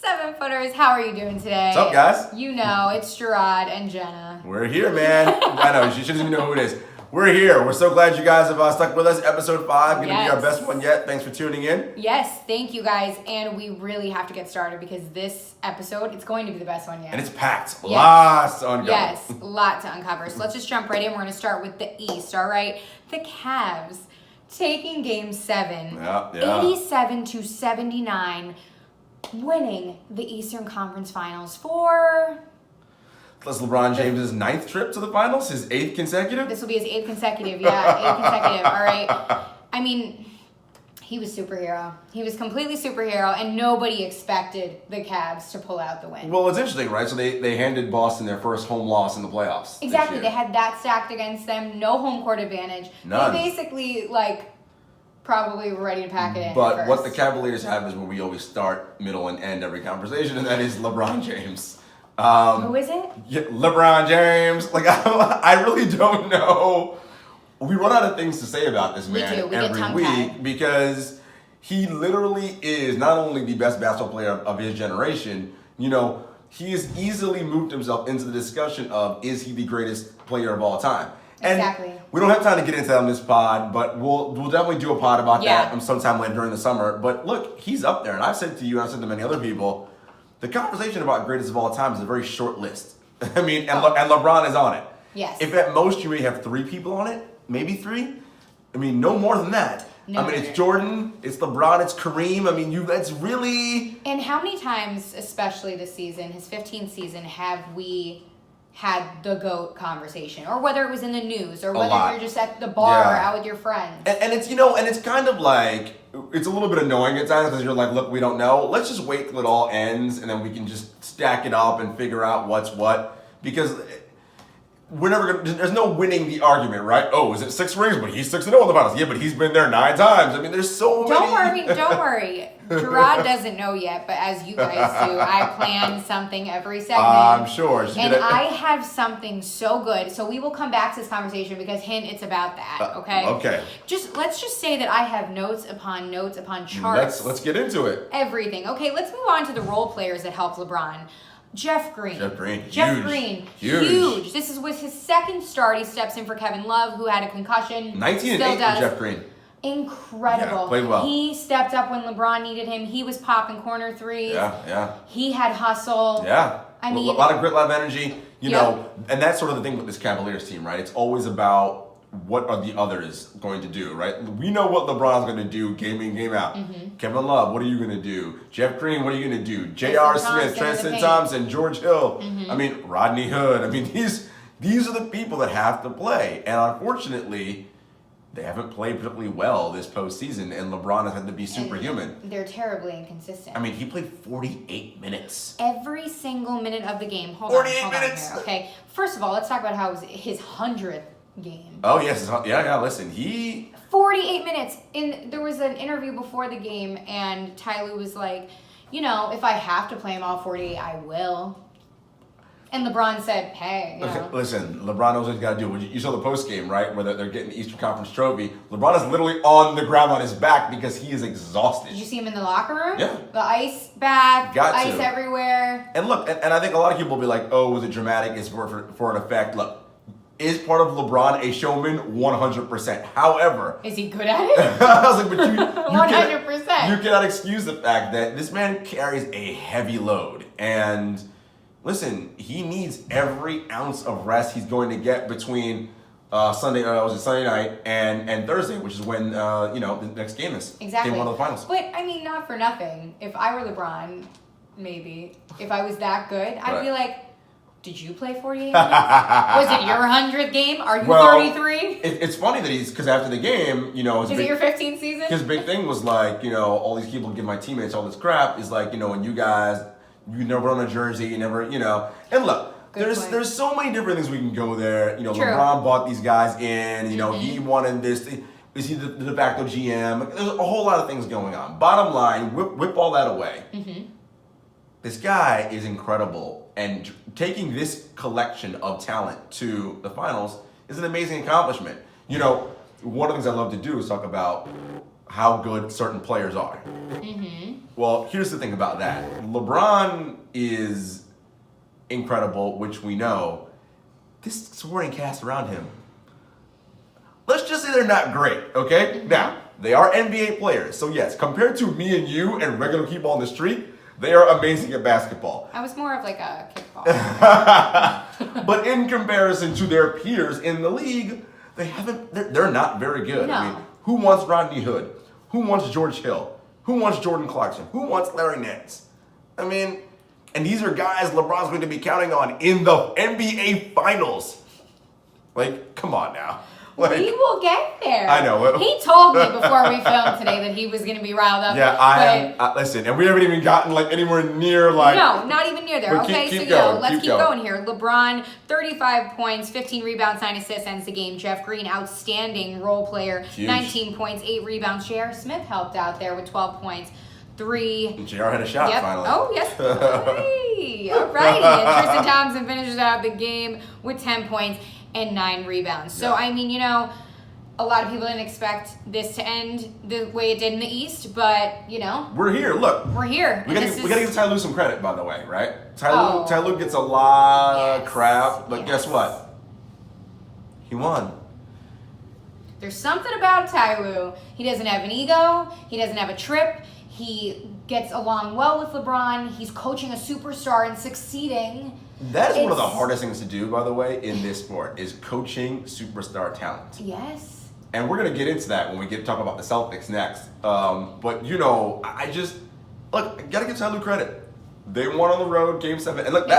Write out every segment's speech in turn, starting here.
Seven Footers, how are you doing today? What's up, guys? You know, it's Gerard and Jenna. We're here, man. I know, she doesn't even know who it is. We're here. We're so glad you guys have stuck with us. Episode 5, going to be our best one yet. Thanks for tuning in. Yes, thank you guys. And we really have to get started because this episode, it's going to be the best one yet. And it's packed. Yes. Lots to uncover. Yes, a lot to uncover. So let's just jump right in. We're going to start with the East, all right? The Cavs taking Game 7, 87-79, winning the Eastern Conference Finals for... Plus LeBron James' 9th trip to the finals, his 8th consecutive. This will be his 8th consecutive, yeah, 8th consecutive, all right? I mean, he was superhero. He was completely superhero, and nobody expected the Cavs to pull out the win. Well, it's interesting, right? So they handed Boston their first home loss in the playoffs. Exactly, they had that stacked against them, no home court advantage. None. They basically, probably were ready to pack it in But first. what the Cavaliers have is where we always start, middle, and end every conversation, and that is LeBron James. Who is it? Yeah, LeBron James. I really don't know. We run out of things to say about this man do. We get every tongue-tied. week because he literally is not only the best basketball player of his generation, he has easily moved himself into the discussion of, is he the greatest player of all time? And Exactly. we don't have time to get into that on this pod, but we'll definitely do a pod about Yeah. that sometime later during the summer. But look, he's up there, and I've said to you, and I've said to many other people, the conversation about greatest of all time is a very short list. I mean, and LeBron is on it. Yes. If at most you may have 3 people on it, maybe 3. I mean, no more than that. No, it's Jordan, it's LeBron, it's Kareem. I mean, that's really... And how many times, especially this season, his 15th season, have we had the GOAT conversation? Or whether it was in the news, or whether you're just at the bar or out with your friends. And it's, and it's kind of like, it's a little bit annoying at times because you're like, look, we don't know. Let's just wait till it all ends and then we can just stack it up and figure out what's what. Because we're never going to, there's no winning the argument, right? Oh, is it 6 rings? But he's 6-0 in the finals. Yeah, but he's been there 9 times. I mean, there's so many. Don't worry. Gerard doesn't know yet, but as you guys do, I plan something every segment. I'm sure. And I have something so good. So we will come back to this conversation because, it's about that, okay? Okay. Let's just say that I have notes upon charts. Let's get into it. Everything. Okay, let's move on to the role players that helped LeBron. Jeff Green. Huge. This was his 2nd start. He steps in for Kevin Love, who had a concussion. 19 and 8 for Jeff Green. Incredible. Yeah, played well. He stepped up when LeBron needed him. He was popping corner threes. Yeah. He had hustle. Yeah. I mean, a lot of grit, a lot of energy, and that's sort of the thing with this Cavaliers team, right? It's always about what are the others going to do, right? We know what LeBron's going to do game in, game out. Mm-hmm. Kevin Love, what are you going to do? Jeff Green, what are you going to do? J.R. Smith, Tristan Thompson, George Hill. Mm-hmm. I mean, Rodney Hood. I mean, these are the people that have to play. And unfortunately, they haven't played particularly well this postseason, and LeBron has had to be superhuman. And they're terribly inconsistent. I mean, he played 48 minutes. Every single minute of the game. Hold 48 on minutes. here, okay? First of all, let's talk about how it was his 100th game. Oh, yes. Yeah. Listen, 48 minutes. There was an interview before the game, and Ty Lue was like, if I have to play him all 48, I will. And LeBron said, hey, Listen, LeBron knows what he's got to do. You saw the post game, right, where they're getting the Eastern Conference trophy. LeBron is literally on the ground on his back because he is exhausted. Did you see him in the locker room? Yeah. The ice bath, ice to. Everywhere. And look, and I think a lot of people will be like, oh, was it dramatic? Is for an effect. Look, is part of LeBron a showman? 100%. However, is he good at it? I was like, but you 100%. You cannot excuse the fact that this man carries a heavy load. And listen, he needs every ounce of rest he's going to get between Sunday night and Thursday, which is when the next game is. Exactly. Game 1 of the finals. But I mean, not for nothing. If I were LeBron, maybe if I was that good, I'd be like, did you play 48 minutes? Was it your 100th game? Are you 33? It's funny that because after the game, is it your 15th season? His big thing was like, all these people give my teammates all this crap. Is like, when you guys, you never own a jersey, you never, And look, there's so many different things we can go there. True. LeBron bought these guys in. He wanted this. Is he the de facto GM? There's a whole lot of things going on. Bottom line, whip all that away. Mm-hmm. This guy is incredible, and taking this collection of talent to the finals is an amazing accomplishment. One of the things I love to do is talk about how good certain players are. Well, here's the thing about that. LeBron is incredible, which we know. This supporting cast around him, let's just say they're not great, okay? Now, they are NBA players, so yes, compared to me and you and regular people on the street, they are amazing at basketball. I was more of like a kickball. But in comparison to their peers in the league, they're not very good. No. I mean, who wants Rodney Hood? Who wants George Hill? Who wants Jordan Clarkson? Who wants Larry Nance? I mean, and these are guys LeBron's going to be counting on in the NBA Finals. Like, come on now. Like, we will get there. I know. He told me before we filmed today that he was going to be riled up. Yeah, listen, and we haven't even gotten like anywhere near like. No, not even near there. But Okay, keep so going, let's keep keep going. going here. LeBron, 35 points, 15 rebounds, 9 assists, ends the game. Jeff Green, outstanding role player, Huge. 19 points, 8 rebounds. J.R. Smith helped out there with 12 points, 3. JR had a shot finally. Oh, yes. Hey. All righty. And Tristan Thompson finishes out the game with 10 points and 9 rebounds. So, Yeah. I mean, you know, a lot of people didn't expect this to end the way it did in the East, but, you know, We're here. Look, we're here. we And gotta this give is- Ty Lue some credit, by the way, right? Ty Oh. Lue gets a lot of Yes, crap, but guess yes. what? He won. There's something about Ty Lue. He doesn't have an ego. He doesn't have a trip. He gets along well with LeBron. He's coaching a superstar and succeeding. That is one of the It's- hardest things to do, by the way, in this sport, is coaching superstar talent. Yes. And we're gonna get into that when we get to talk about the Celtics next. But you know, I just look. I gotta give Ty Lue credit. They won on the road, Game 7, and look, They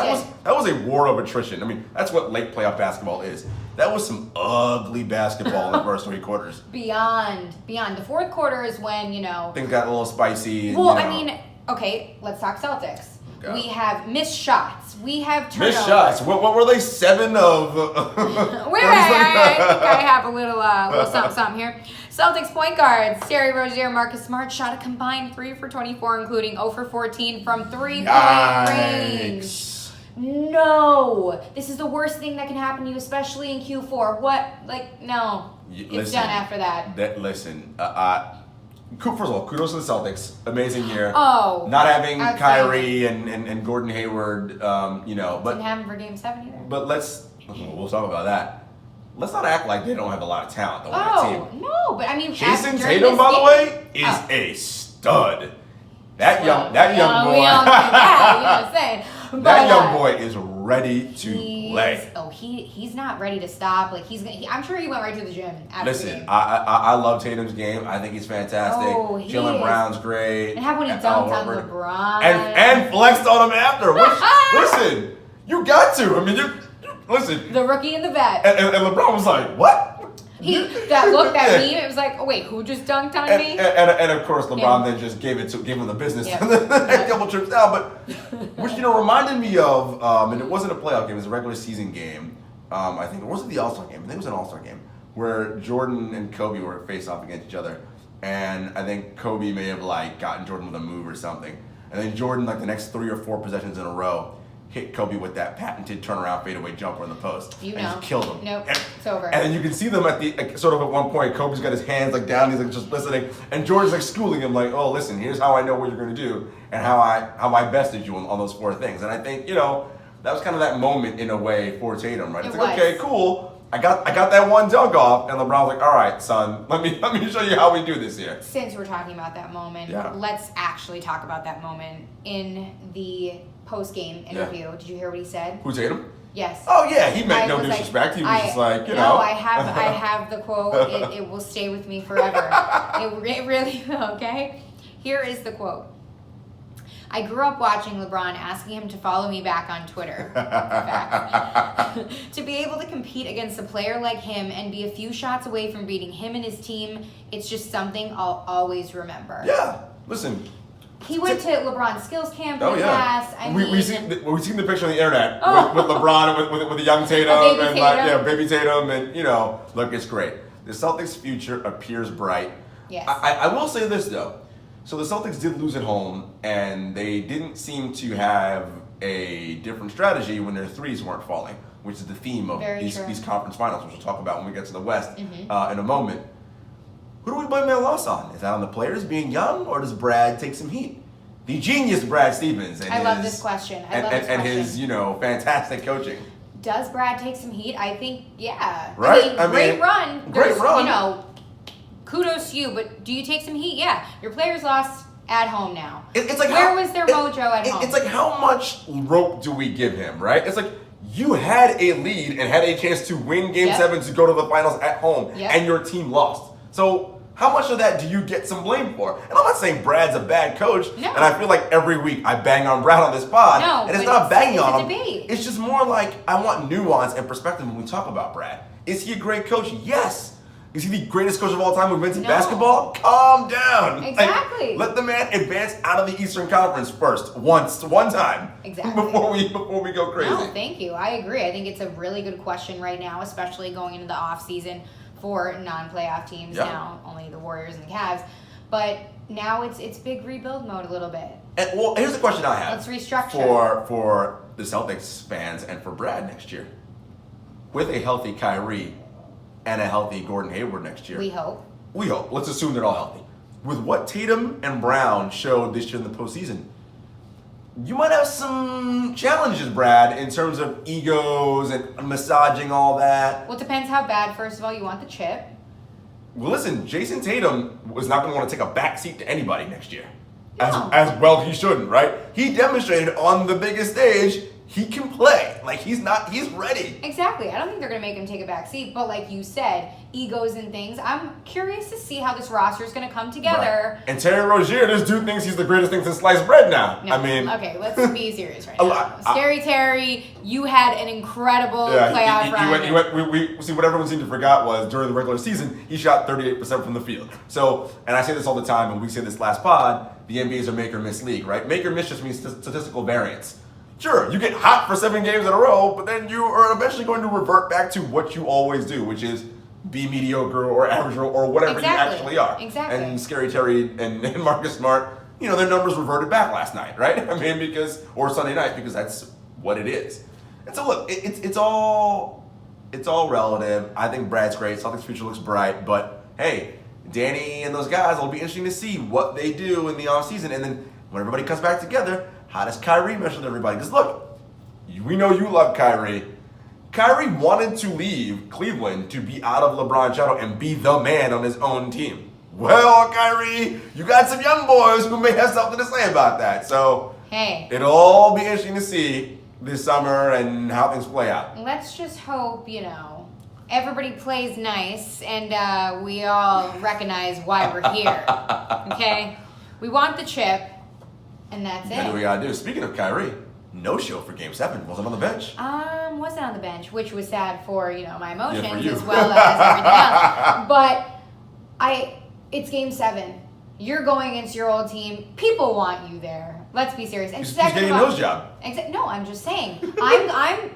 that was a war of attrition. I mean, that's what late playoff basketball is. That was some ugly basketball in the first 3 quarters. Beyond. The fourth quarter is when, you know. Things got a little spicy. And, Well, you I know, mean, okay, let's talk Celtics. Go. We have missed shots. We have turnovers. missed shots. What were they? 7 of. Wait, I think I have a little something here. Celtics point guards, Terry Rozier, Marcus Smart shot a combined 3 for 24, including 0 for 14 from 3-point range. Yikes. No, this is the worst thing that can happen to you, especially in Q4. What? Like, no, it's Listen, done after that. First of all, kudos to the Celtics. Amazing year. Oh, Not having outstanding. Kyrie and Gordon Hayward, you know, Didn't but have him for Game 7 either. we'll talk about that. Let's not act like they don't have a lot of talent though on that Oh team. no, but I mean, Jason during Tatum, this by the game- way, is Oh. a stud. That young We all boy, think that, you know what I'm saying? that But, young boy is ready to play. Oh, he's not ready to stop. Like I'm sure he went right to the gym after the Listen, game. I love Tatum's game. I think he's fantastic. Oh, he Jalen is. Brown's great. And how when he And dunked Al on Horford. LeBron and flexed on him after. Which, listen, you got to. I mean, you listen. the rookie and the vet. And LeBron was like, "What?" That meme. It was like, oh wait, who just dunked on me? And of course, LeBron Him. then just gave him the business Yeah. the next Yeah. couple trips down. But which reminded me of, and it wasn't a playoff game; it was a regular season game. I think it wasn't the All-Star game. I think it was an All-Star game where Jordan and Kobe were face off against each other, and I think Kobe may have like gotten Jordan with a move or something, and then Jordan like the next 3 or 4 possessions in a row hit Kobe with that patented turnaround fadeaway jumper in the post. You and know. just killed him. Nope, And, it's over. and then you can see them at the sort of at one point. Kobe's got his hands like down. He's like just listening, and Jordan's like schooling him, like, "Oh, listen, here's how I know what you're going to do, and how I bested you on those 4 things." And I think that was kind of that moment in a way for Tatum, right? It's It like, was. okay, cool. I got that one dunk off, and LeBron's like, "All right, son, let me show you how we do this here." Since we're talking about that moment, Yeah. let's actually talk about that moment in the post-game interview. Did you hear what he said? Who Tatum? Yes. Oh yeah, he meant I no was like- disrespect. He was just like, No, I have the quote. It will stay with me forever. It really will, okay? Here is the quote. I grew up watching LeBron, asking him to follow me back on Twitter. Fact. To be able to compete against a player like him and be a few shots away from beating him and his team, it's just something I'll always remember. Yeah, listen. He went to LeBron's skills camp in Oh the yeah, past. we seen the picture on the internet Oh. with LeBron with the young Tatum A baby and like Tatum. baby Tatum, and look, it's great. The Celtics' future appears bright. Yes. I will say this though, so the Celtics did lose at home, and they didn't seem to have a different strategy when their threes weren't falling, which is the theme of Very these true. conference finals, which we'll talk about when we get to the West Mhm. in a moment. Who do we blame that loss on? Is that on the players being young, or does Brad take some heat? The genius Brad Stevens. And love this question. And his, fantastic coaching. Does Brad take some heat? I think, yeah. Right? Great run. Great run. Kudos to you, but do you take some heat? Yeah. Your players lost at home now. It's like where was their mojo at home? It's like, how much rope do we give him, right? It's like, you had a lead and had a chance to win Game 7 to go to the finals at home, and your team lost. So how much of that do you get some blame for? And I'm not saying Brad's a bad coach, and I feel like every week I bang on Brad on this pod, and it's not banging on him. Debate. It's just more like I want nuance and perspective when we talk about Brad. Is he a great coach? Yes. Is he the greatest coach of all time who invented basketball? Calm down. Exactly. Let the man advance out of the Eastern Conference first, one time. Exactly. Before we go crazy. No, thank you. I agree. I think it's a really good question right now, especially going into the off season for non-playoff teams. Now only the Warriors and the Cavs, but now it's big rebuild mode a little bit. And here's the question I have. Let's restructure for the Celtics fans and for Brad next year. With a healthy Kyrie and a healthy Gordon Hayward next year. We hope. Let's assume they're all healthy. With what Tatum and Brown showed this year in the postseason, you might have some challenges, Brad, in terms of egos and massaging all that. Well, it depends how bad, first of all, you want the chip. Well, listen, Jason Tatum was not going to want to take a back seat to anybody next year. No. As well he shouldn't, right? He demonstrated on the biggest stage he can play. Like, he's ready. Exactly. I don't think they're going to make him take a back seat, but like you said, egos and things. I'm curious to see how this roster is going to come together. Right. And Terry Rozier, this dude thinks he's the greatest thing since sliced bread now. No. Okay, let's be serious right now. Scary Terry, you had an incredible playoff run. We see, what everyone seemed to forget was during the regular season, he shot 38% from the field. So, and I say this all the time, and we say this last pod, the NBA is a make or miss league, right? Make or miss just means statistical variance. Sure, you get hot for 7 games in a row, but then you are eventually going to revert back to what you always do, which is be mediocre or average or whatever you actually are. Exactly. And Scary Terry and Marcus Smart, their numbers reverted back last night, right? I mean, or Sunday night, because that's what it is. And so look, it's all relative. I think Brad's great. Celtics' future looks bright, but hey, Danny and those guys, it'll be interesting to see what they do in the offseason. And then when everybody comes back together, how does Kyrie mesh with everybody? Because look, we know you love Kyrie. Kyrie wanted to leave Cleveland to be out of LeBron's shadow and be the man on his own team. Well, Kyrie, you got some young boys who may have something to say about that. So hey, it'll all be interesting to see this summer and how things play out. Let's just hope, everybody plays nice and we all recognize why we're here. Okay? We want the chip, and that's it. What do we gotta do? Speaking of Kyrie, no show for Game 7. Wasn't on the bench. Wasn't on the bench, which was sad for, my emotions for you. as well as everything else. But it's Game 7. You're going against your old team. People want you there. Let's be serious. And He's getting a nose job. No, I'm just saying. I'm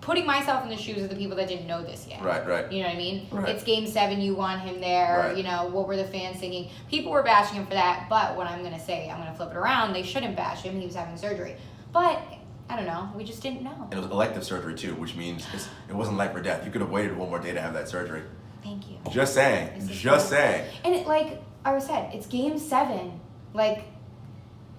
putting myself in the shoes of the people that didn't know this yet. Right. You know what I mean? Right. It's Game 7. You want him there. Right. What were the fans thinking? People were bashing him for that. But what I'm going to say, I'm going to flip it around. They shouldn't bash him. He was having surgery. But I don't know. We just didn't know. And it was elective surgery too, which means it wasn't life or death. You could have waited one more day to have that surgery. Thank you. Just saying. Just saying. And like I said, it's Game 7. Like,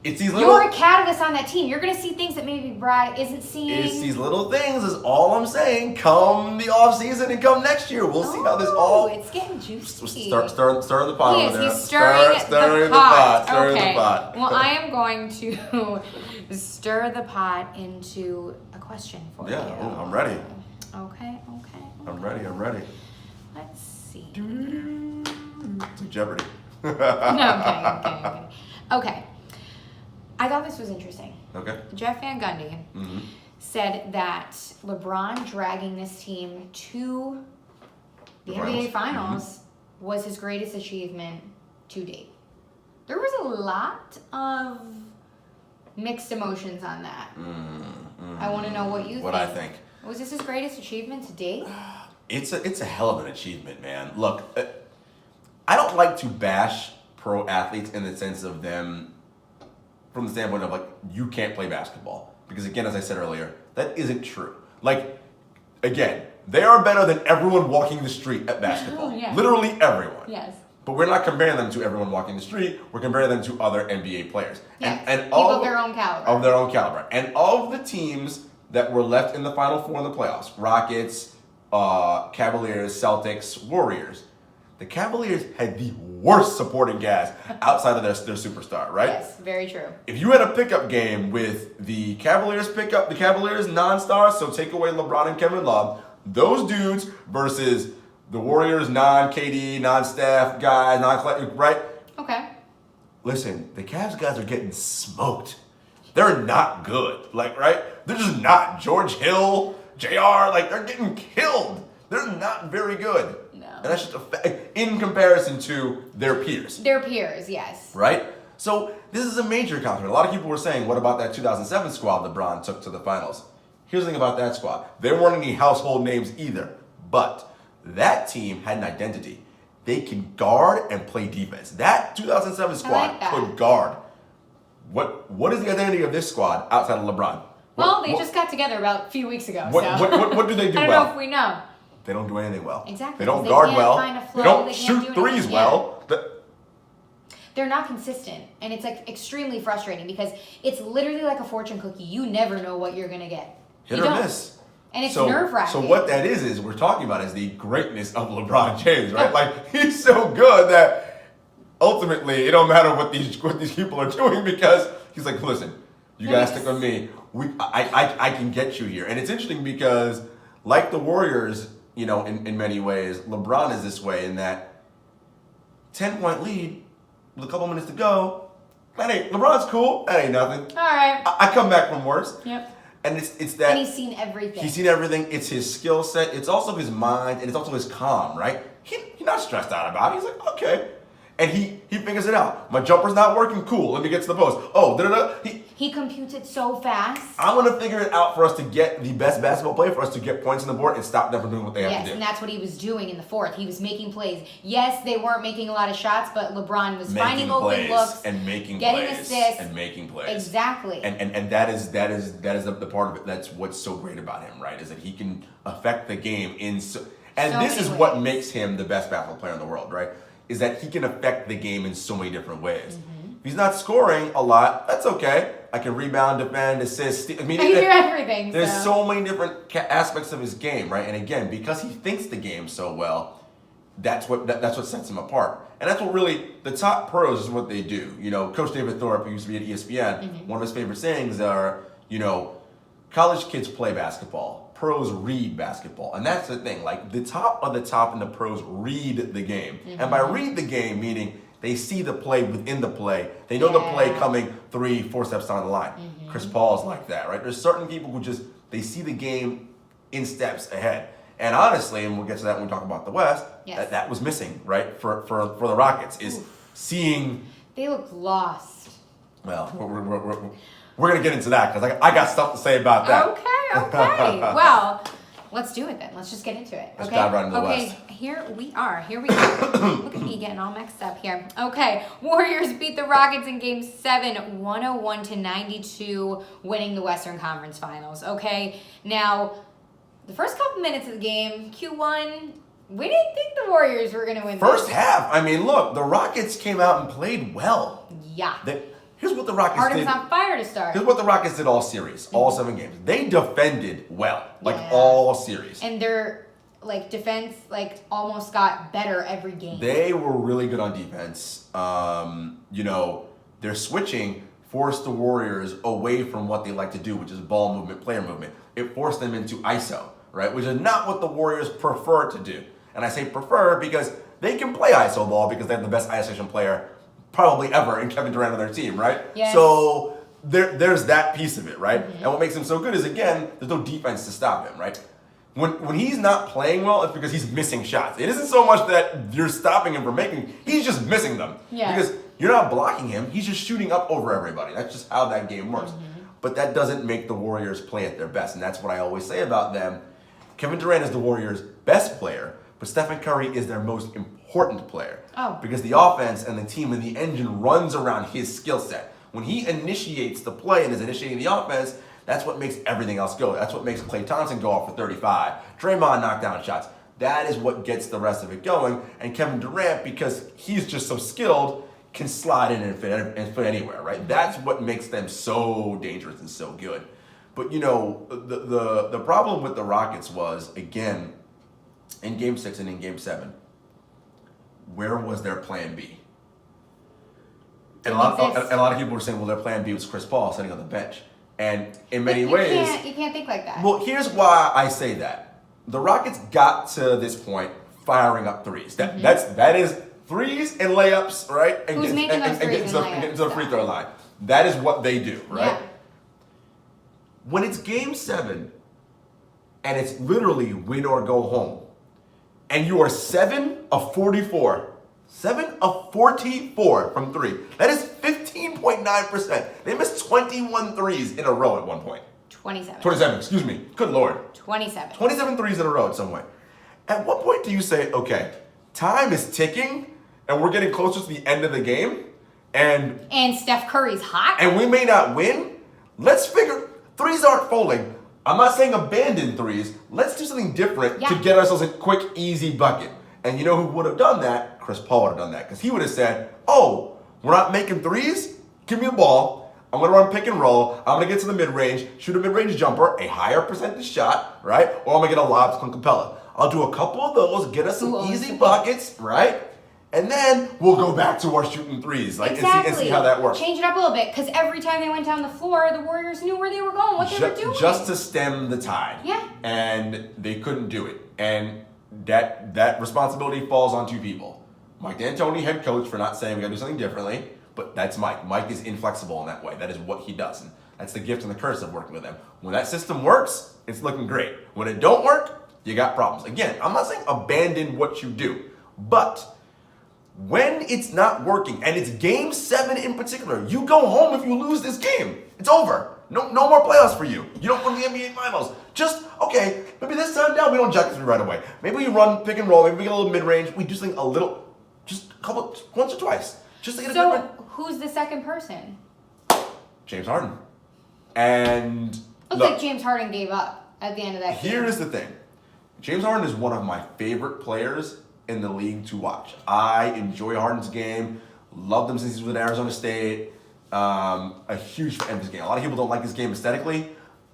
it's these little. You're a catalyst on that team. You're gonna see things that maybe Brad isn't seeing. It's these little things. Is all I'm saying. Come the off season and come next year, we'll see how this all. It's getting juicy. Stir the pot over there. He's stirring the pot. Stirring okay. the pot. Well, I am going to stir the pot into a question for you. Yeah, I'm ready. Okay. I'm ready. Let's see. It's like Jeopardy. No, I'm kidding. Okay. I thought this was interesting. Okay. Jeff Van Gundy said that LeBron dragging this team to the NBA Finals was his greatest achievement to date. There was a lot of mixed emotions on that. I want to know what you think. What I think. Was this his greatest achievement to date? It's a hell of an achievement, man. Look, I don't like to bash pro athletes in the sense of them from the standpoint of like, you can't play basketball. Because again, as I said earlier, that isn't true. Like, again, they are better than everyone walking the street at basketball. Yeah. Literally everyone. Yes. But we're not comparing them to everyone walking the street. We're comparing them to other NBA players. Yeah, And people all of their own caliber. Of their own caliber. And of the teams that were left in the Final Four in the playoffs, Rockets, Cavaliers, Celtics, Warriors, the Cavaliers had the worst supporting cast outside of their superstar, right? Yes, very true. If you had a pickup game with the Cavaliers non-stars, so take away LeBron and Kevin Love, those dudes versus the Warriors non-KD, non-Steph guys, right? Okay. Listen, the Cavs guys are getting smoked. They're not good. Right? They're just not. George Hill, JR, they're getting killed. They're not very good. No. And that's just in comparison to their peers. Their peers, yes. Right? So this is a major accomplishment. A lot of people were saying, what about that 2007 squad LeBron took to the finals? Here's the thing about that squad. There weren't any household names either. But that team had an identity. They can guard and play defense. That 2007 squad could guard. What is the identity of this squad outside of LeBron? Well, they just got together about a few weeks ago. What do they do I don't well? know if we know. They don't do anything well. Exactly. They don't They guard can't well. find a flow, They don't they can't shoot do threes anything. well. They're not consistent, and it's extremely frustrating because it's literally like a fortune cookie. You never know what you're gonna get. Hit You or don't. miss. And it's nerve-wracking. So what that is we're talking about is the greatness of LeBron James, right? He's so good that ultimately it don't matter what these people are doing because he's like, listen, you guys stick with me. I can get you here. And it's interesting because like the Warriors, in many ways, LeBron is this way in that 10-point lead with a couple minutes to go. LeBron's cool. That ain't nothing. All right. I come back from worse. Yep. And it's that And he's seen everything. He's seen everything. It's his skill set. It's also his mind, and it's also his calm, right? He's not stressed out about it. He's like, okay. And he figures it out. My jumper's not working. Cool. Let me get to the post. Oh, da-da-da. He computes it so fast. I'm going to figure it out for us to get the best basketball player, for us to get points on the board and stop them from doing what they have to do. Yes, and that's what he was doing in the fourth. He was making plays. Yes, they weren't making a lot of shots, but LeBron was finding open looks, and making getting plays assists, and making plays. Exactly. And that is the part of it. That's what's so great about him, right? Is that he can affect the game in so this is many what ways. makes him the best basketball player in the world, right? Is that he can affect the game in so many different ways. Mm-hmm. If he's not scoring a lot, that's okay. I can rebound, defend, assist. I mean, I can do everything. there's so many different aspects of his game, right? And again, because he thinks the game so well, that's what sets him apart. And that's what really the top pros is what they do. Coach David Thorpe, who used to be at ESPN, Mm-hmm. one of his favorite sayings are, college kids play basketball, pros read basketball. And that's the thing. Like the top of the top and the pros read the game. Mm-hmm. And by read the game, meaning they see the play within the play. They know the play coming 3-4 steps down the line. Mm-hmm. Chris Paul's like that, right? There's certain people who they see the game in steps ahead. And honestly, and we'll get to that when we talk about the West, Yes. that was missing, right? For the Rockets is seeing. They looked lost. Well, we're gonna get into that because I got stuff to say about that. Okay. Well, let's do it then. Let's just get into it. Let's okay. dive right into the okay. West. Here we are. Here we go. Look at me getting all mixed up here. Okay. Warriors beat the Rockets in Game 7, 101-92, winning the Western Conference Finals. Okay. Now, the first couple minutes of the game, Q1, we didn't think the Warriors were going to win. First this. half, I mean, look, the Rockets came out and played well. Yeah. Here's what the Rockets Harden's did. on fire to start. Here's what the Rockets did all series, all 7 games. They defended well, Yeah. all series. And their defense almost got better every game. They were really good on defense. Their switching forced the Warriors away from what they like to do, which is ball movement, player movement. It forced them into ISO, right? Which is not what the Warriors prefer to do. And I say prefer because they can play ISO ball because they have the best isolation player probably ever in Kevin Durant on their team, right? Yes. So there's that piece of it, right? Mm-hmm. And what makes him so good is, again, there's no defense to stop him, right? When he's not playing well, it's because he's missing shots. It isn't so much that you're stopping him from making, he's just missing them. Yeah. Because you're not blocking him, he's just shooting up over everybody. That's just how that game works. Mm-hmm. But that doesn't make the Warriors play at their best, and that's what I always say about them. Kevin Durant is the Warriors' best player, but Stephen Curry is their most important player. Oh. Because the offense and the team and the engine runs around his skill set. When he initiates the play and is initiating the offense, that's what makes everything else go. That's what makes Klay Thompson go off for 35. Draymond knock down shots. That is what gets the rest of it going. And Kevin Durant, because he's just so skilled, can slide in and fit anywhere, right? That's what makes them so dangerous and so good. But the problem with the Rockets was, again, in Game 6 and in Game 7, where was their plan B? And a lot of people were saying, well, their plan B was Chris Paul sitting on the bench. And in many ways... You can't think like that. Well, here's why I say that. The Rockets got to this point firing up threes. That is threes and layups, right? And Who's making those threes and getting to the free throw line. That is what they do, right? Yeah. When it's Game 7, and it's literally win or go home, and you are 7 of 44, 7 of 44 from 3. That is 15.9%. They missed 21 threes in a row at one point. 27, excuse me. Good Lord. 27 threes in a row at some point. At what point do you say, okay, time is ticking, and we're getting closer to the end of the game, and Steph Curry's hot, and we may not win? Let's figure, threes aren't falling. I'm not saying abandon threes. Let's do something different to get ourselves a quick, easy bucket. And you know who would have done that? Chris Paul would have done that. Because he would have said, oh, we're not making threes? Give me the ball. I'm going to run pick and roll. I'm going to get to the mid-range, shoot a mid-range jumper, a higher percentage shot, right? Or I'm going to get a lob to Clint Capella. I'll do a couple of those, get us some easy buckets, right? And then we'll go back to our shooting threes, and see how that works. Change it up a little bit, because every time they went down the floor, the Warriors knew where they were going, what they were doing. Just to stem the tide. Yeah. And they couldn't do it. And that responsibility falls on two people. Mike D'Antoni, head coach, for not saying we got to do something differently, but that's Mike. Mike is inflexible in that way. That is what he does. And that's the gift and the curse of working with him. When that system works, it's looking great. When it don't work, you got problems. Again, I'm not saying abandon what you do, but when it's not working, and it's Game 7 in particular, you go home if you lose this game. It's over. No more playoffs for you. You don't win the NBA Finals. Just, okay, maybe this time down we don't jack through right away. Maybe we run pick and roll. Maybe we get a little mid-range. We do something a little, just a couple, once or twice. Just to get a different... who's the second person? James Harden. And... Looks like James Harden gave up at the end of that game. Here is the thing. James Harden is one of my favorite players in the league to watch. I enjoy Harden's game. Loved him since he was at Arizona State. A huge fan of his game. A lot of people don't like his game aesthetically.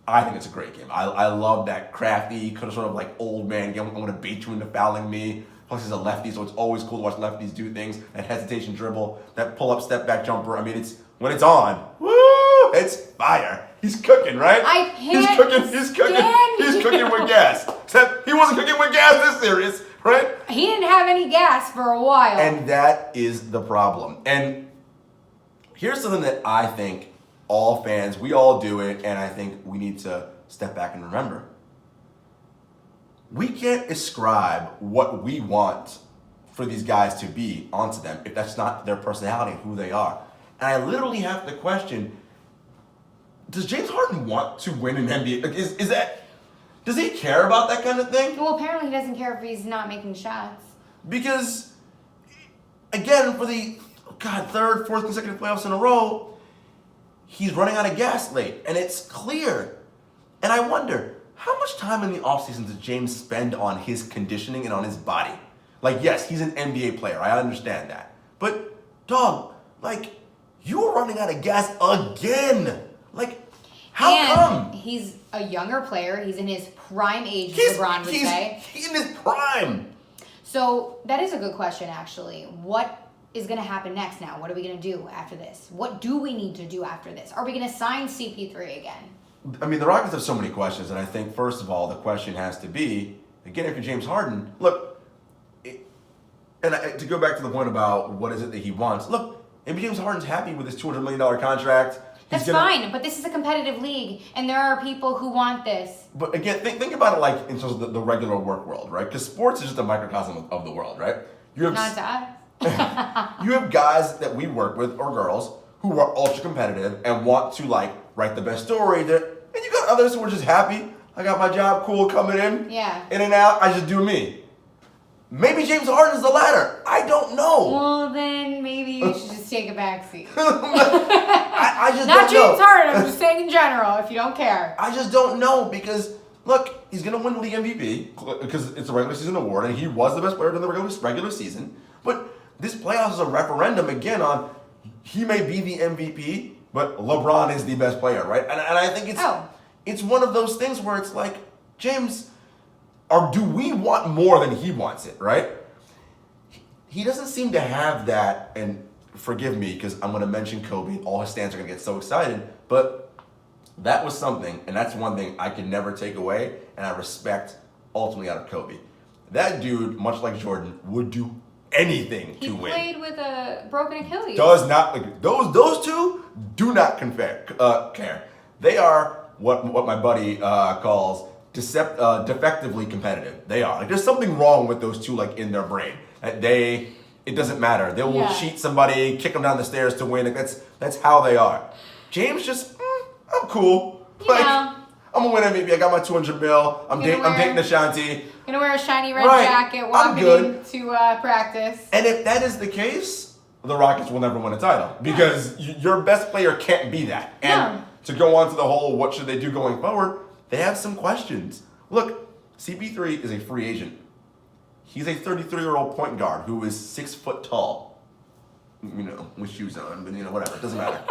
I think it's a great game. I love that crafty, kind of sort of like old man game. I'm going to bait you into fouling me. Plus he's a lefty, so it's always cool to watch lefties do things. That hesitation dribble, that pull-up step-back jumper. I mean, when it's on, woo, it's fire. He's cooking, right? He's cooking with gas. Except he wasn't cooking with gas this series, right? He didn't have any gas for a while. And that is the problem. And here's something that I think all fans, we all do it, and I think we need to step back and remember. We can't ascribe what we want for these guys to be onto them if that's not their personality and who they are. And I literally have to question, does James Harden want to win an NBA? Does he care about that kind of thing? Well, apparently he doesn't care if he's not making shots. Because, again, for the, third, fourth consecutive playoffs in a row, he's running out of gas late. And it's clear. And I wonder, how much time in the offseason does James spend on his conditioning and on his body? Yes, he's an NBA player. I understand that. But, dog, you are running out of gas again. How come? He's a younger player. He's in his prime age, LeBron would say. He's in his prime. So that is a good question, actually. What is going to happen next now? What are we going to do after this? What do we need to do after this? Are we going to sign CP3 again? I mean, the Rockets have so many questions, and I think, first of all, the question has to be, again, if you're James Harden, look, to go back to the point about what is it that he wants, look, maybe James Harden's happy with his $200 million contract. That's fine, but this is a competitive league, and there are people who want this. But again, think about it in terms of the regular work world, right? Because sports is just a microcosm of the world, right? Not to us. You have guys that we work with, or girls, who are ultra competitive and want to write the best story. And you got others who are just happy. I got my job, cool, coming in, in and out. I just do me. Maybe James Harden is the latter. I don't know. Well, then maybe you should just take a backseat. I just Not don't know. James Harden. I'm just saying in general, if you don't care. I just don't know because, look, he's going to win the league MVP because it's a regular season award, and he was the best player during the regular season. But this playoffs is a referendum again on he may be the MVP, but LeBron is the best player, right? And I think it's one of those things where it's like, James, or do we want more than he wants it, right? He doesn't seem to have that, and forgive me because I'm going to mention Kobe, and all his fans are going to get so excited, but that was something, and that's one thing I can never take away, and I respect ultimately out of Kobe. That dude, much like Jordan, would do anything to win. He played with a broken Achilles. Does not, like, those two do not care. They are what my buddy calls defectively competitive. They are. Like, there's something wrong with those two, like, in their brain. It doesn't matter. They will cheat somebody, kick them down the stairs to win. Like, that's how they are. James just, I'm cool. Like, I'm gonna win MVP. I got my 200 mil. I'm dating Ashanti. Gonna wear a shiny red jacket, walking into practice. And if that is the case, the Rockets will never win a title because your best player can't be that. And to go on to the whole, what should they do going forward? They have some questions. Look, CP3 is a free agent. He's a 33-year-old point guard who is 6 foot tall. You know, with shoes on, but whatever. It doesn't matter.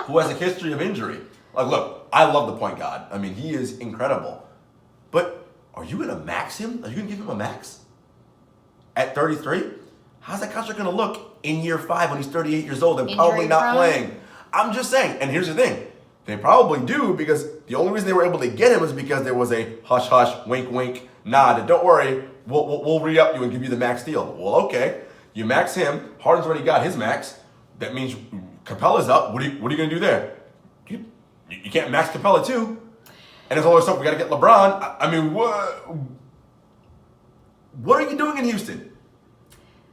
Who has a history of injury. Like, look, I love the point guard. I mean, he is incredible. But are you going to max him? Are you going to give him a max? At 33? How's that contract going to look in year 5 when he's 38 years old and probably not playing? I'm just saying. And here's the thing. They probably do because the only reason they were able to get him was because there was a hush-hush, wink-wink, nod. And don't worry, we'll re-up you and give you the max deal. Well, okay. You max him. Harden's already got his max. That means Capella's up. What are you going to do there? You can't max Capella too. And there's all this stuff. We got to get LeBron. I mean, what are you doing in Houston?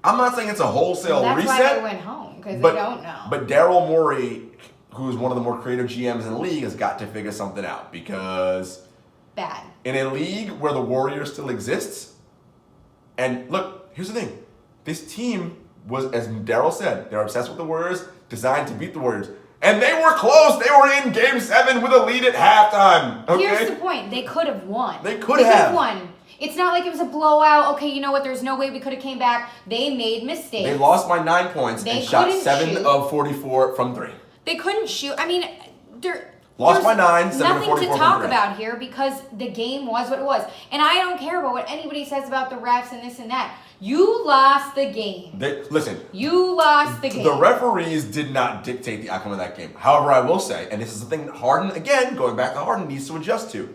I'm not saying it's a wholesale reset. That's why they went home, because they don't know. But Daryl Morey, who is one of the more creative GMs in the league, has got to figure something out because in a league where the Warriors still exists, and look, here's the thing. This team was, as Daryl said, they're obsessed with the Warriors, designed to beat the Warriors. And they were close. They were in Game 7 with a lead at halftime. Okay? Here's the point. They could have won. They could have won. It's not like it was a blowout. Okay, you know what? There's no way we could have came back. They made mistakes. They lost by 9 points and shot 7 of 44 from 3. They couldn't shoot. I mean, lost by 9, 7 of 44 nothing to talk about here because the game was what it was. And I don't care about what anybody says about the refs and this and that. You lost the game. Listen. You lost the game. The referees did not dictate the outcome of that game. However, I will say, and this is the thing that Harden, again, going back to Harden, needs to adjust to.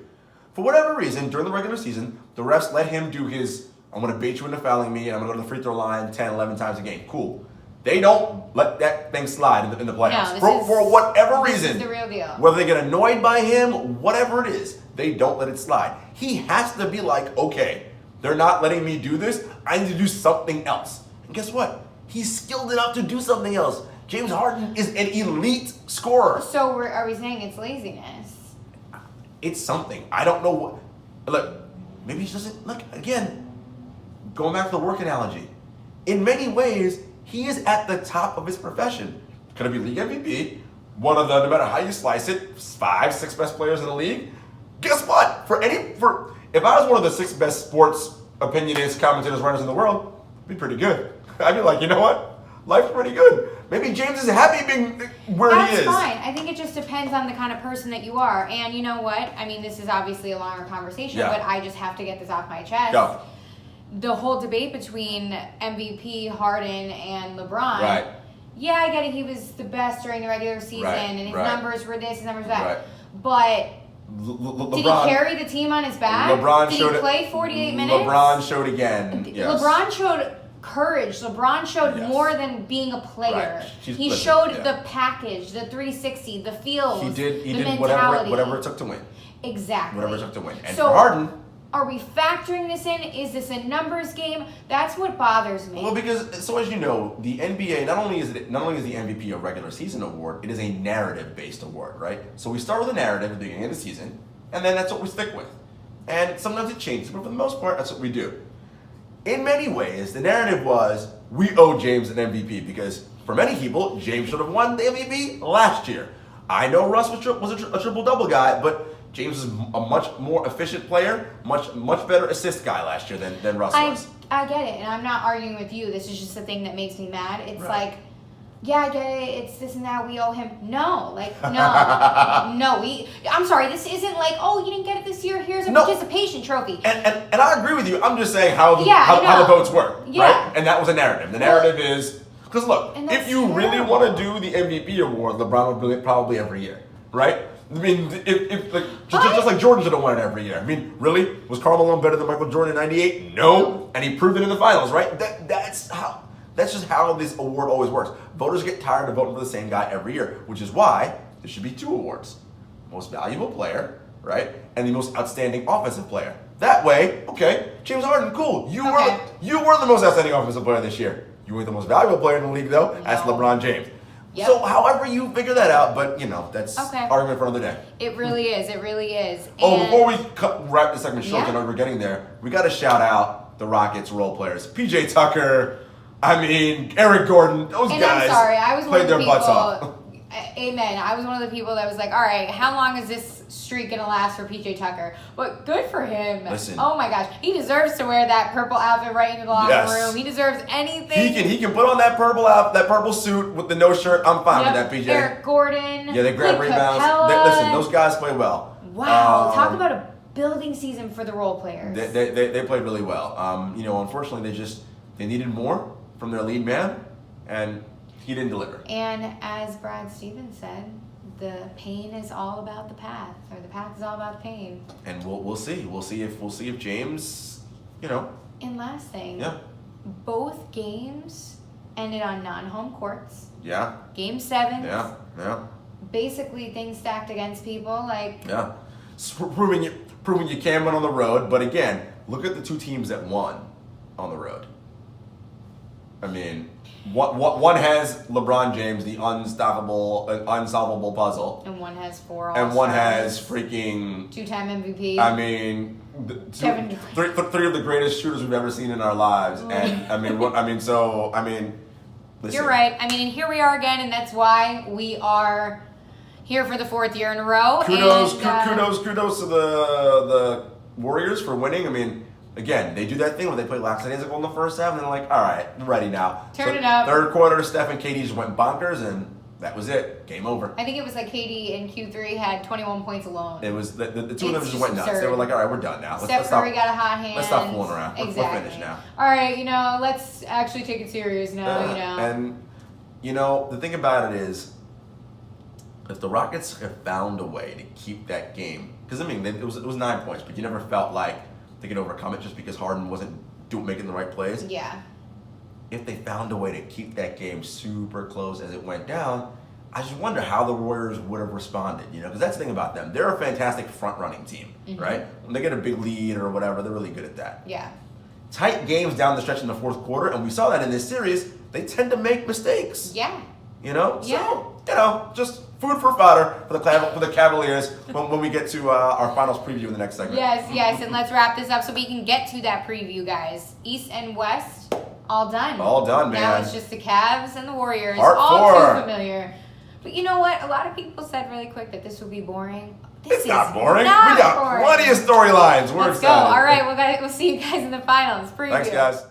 For whatever reason, during the regular season, the refs let him do his, I'm going to bait you into fouling me, and I'm going to go to the free throw line 10, 11 times a game. Cool. They don't let that thing slide in the playoffs. For whatever reason. This is the real deal. Whether they get annoyed by him, whatever it is, they don't let it slide. He has to be like, okay, they're not letting me do this. I need to do something else. And guess what? He's skilled enough to do something else. James Harden is an elite scorer. So are we saying it's laziness? It's something. I don't know what. Look, maybe he doesn't. Look, again, going back to the work analogy. In many ways, he is at the top of his profession. Could it be league MVP? One of the, no matter how you slice it, 5, 6 best players in the league? Guess what? If I was one of the 6 best sports opinionists, commentators, writers in the world, it'd be pretty good. I'd be like, you know what? Life's pretty good. Maybe James is happy being where he is. That's fine. I think it just depends on the kind of person that you are. And you know what? I mean, this is obviously a longer conversation, but I just have to get this off my chest. Go. The whole debate between MVP, Harden, and LeBron. Right. Yeah, I get it. He was the best during the regular season, and his numbers were this, his numbers were that. Right. But LeBron, did he carry the team on his back? LeBron did showed he play 48 minutes? LeBron showed again. Yes. LeBron showed courage. LeBron showed more than being a player. Right. He showed the package, the 360, the feels, He did mentality. whatever it took to win. Exactly. Whatever it took to win. And so, for Harden, are we factoring this in? Is this a numbers game? That's what bothers me. Well, because so as you know, the NBA not only is the MVP a regular season award, it is a narrative-based award, right? So we start with a narrative at the beginning of the season, and then that's what we stick with. And sometimes it changes, but for the most part, that's what we do. In many ways, the narrative was we owe James an MVP because for many people, James should have won the MVP last year. I know Russ was a triple-double guy, but James is a much more efficient player, much better assist guy last year than Russ was. I get it, and I'm not arguing with you. This is just the thing that makes me mad. It's Right. like, yeah, I get it. It's this and that. We owe him. No, no. I'm sorry. This isn't like, oh, you didn't get it this year. Here's a participation trophy. And I agree with you. I'm just saying how I the know. votes work, Yeah. right? And that was a narrative. The narrative is because look, And that's if you really terrible. want to do the MVP award, LeBron would probably every year, right? I mean, if like just like Jordan should have won it every year. I mean, really, was Karl Malone better than Michael Jordan in '98? No, and he proved it in the finals, right? That's just how this award always works. Voters get tired of voting for the same guy every year, which is why there should be 2 awards: most valuable player, right, and the most outstanding offensive player. That way, okay, James Harden, cool. You were the most outstanding offensive player this year. You weren't the most valuable player in the league, though. That's No. LeBron James. Yep. So, however you figure that out, but that's Okay. argument for another day. It really is. It really is. Oh, And before we wrap this segment short, Yeah. I know we're getting there. We got to shout out the Rockets role players: PJ Tucker. I mean, Eric Gordon. Those And guys I'm sorry, I was one played of the their butts off. people. Amen. I was one of the people that was like, all right, how long is this streak gonna last for PJ Tucker? But good for him. Listen. Oh my gosh, he deserves to wear that purple outfit right into the locker Yes. room. He deserves anything. He can put on that purple suit with the no shirt. I'm fine with that, PJ. Eric Gordon. Yeah, they grab Clint rebounds. Capella. Listen, those guys play well. Wow, talk about a building season for the role players. They played really well. Unfortunately, they needed more from their lead man, and he didn't deliver. And as Brad Stevens said, the pain is all about the path, or the path is all about the pain. And we'll see. We'll see if James, And last thing, yeah, both games ended on non-home courts. yeah, Game 7. yeah. Basically, things stacked against people. Like, Yeah, proving you can win on the road. But again, look at the 2 teams that won on the road. I mean, one has LeBron James, the unsolvable puzzle, and one has 4 and one All-Stars, has freaking. 2-time MVP. I mean, Kevin three of the greatest shooters we've ever seen in our lives, and listen. You're right. I mean, and here we are again, and that's why we are here for the 4th year in a row. Kudos And, to the Warriors for winning. I mean, again, they do that thing where they play lackadaisical in the first half, and they're like, all right, we're ready now. Turn it up. Third quarter, Steph and KD just went bonkers, and that was it. Game over. I think it was like KD in Q3 had 21 points alone. It was the 2 of them It's just just went nuts. They absurd. were like, all right, we're done now. Steph Curry got a hot hand. Let's stop fooling around. We're Exactly. finished now. All right, let's actually take it serious now. And the thing about it is, if the Rockets have found a way to keep that game, because it was 9 points, but you never felt like they could overcome it just because Harden wasn't making the right plays. Yeah. If they found a way to keep that game super close as it went down, I just wonder how the Warriors would have responded, because that's the thing about them. They're a fantastic front-running team, right? When they get a big lead or whatever, they're really good at that. Yeah. Tight games down the stretch in the 4th quarter, and we saw that in this series, they tend to make mistakes. Yeah. So, just food for fodder for the Cavaliers when we get to our finals preview in the next segment. Yes, and let's wrap this up so we can get to that preview, guys. East and West, all done. All done, man. Now it's just the Cavs and the Warriors. Part all 4. too familiar. But you know what? A lot of people said really quick that this would be boring. This It's not is boring. not we got boring. plenty of storylines. We're Let's go. excited. All right, we'll see you guys in the finals. Preview. Thanks, guys.